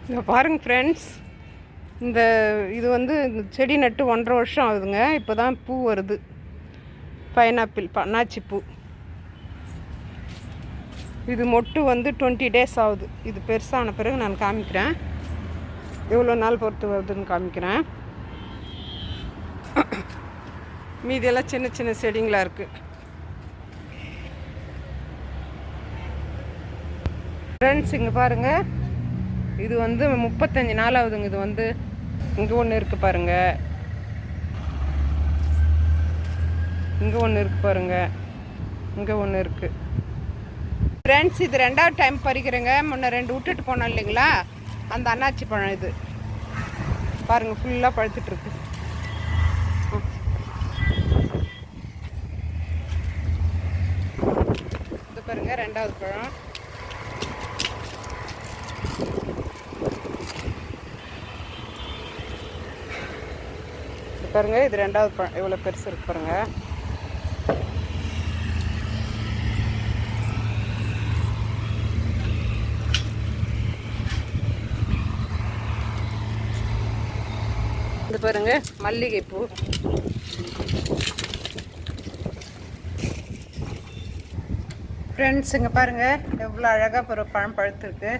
இங்கே பாருங்கள் ஃப்ரெண்ட்ஸ், இது வந்து இந்த செடி நட்டு 1.5 வருஷம் ஆகுதுங்க. இப்போ தான் பூ வருது. பைனாப்பிள் அன்னாச்சி பூ. இது மொட்டு வந்து 20 டேஸ் ஆகுது. இது பெருசான பிறகு நான் காமிக்கிறேன், எவ்வளோ நாள் பொறுத்து வருதுன்னு காமிக்கிறேன். மீதியெல்லாம் சின்ன சின்ன செடிங்களாக இருக்குது. ஃப்ரெண்ட்ஸ் இங்கே பாருங்கள், இது வந்து 35 நாள் ஆகுதுங்க. இது வந்து இங்கே ஒன்று இருக்குது பாருங்கள், இங்கே ஒன்று இருக்குது பாருங்கள், இங்கே ஒன்று இருக்குது. ஃப்ரெண்ட்ஸ் இது 2வது டைம் பறிக்கிறேங்க. முன்ன 2 விட்டுட்டு போனோம் இல்லைங்களா, அந்த அன்னாச்சி பழம் இது பாருங்கள், ஃபுல்லாக பழுத்துட்ருக்கு. இது பாருங்கள் 2வது பழம். பாருங்க, இது 2வது பழம் எவ்வளோ பெருசு இருக்கு பாருங்க. இது பாருங்க மல்லிகைப்பூ. ஃப்ரெண்ட்ஸ் இங்கே பாருங்க எவ்வளோ அழகாக ஒரு பழம் பழுத்துருக்கு.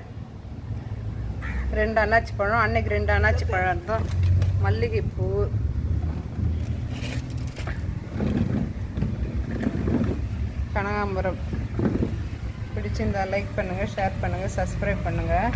2 அன்னாச்சி பழம், அன்னைக்கு 2 அன்னாச்சி பழம் இருந்தோம். மல்லிகைப்பூ, கனகாம்பரம். பிடிச்சிருந்தா லைக் பண்ணுங்கள், ஷேர் பண்ணுங்கள், சப்ஸ்கிரைப் பண்ணுங்கள்.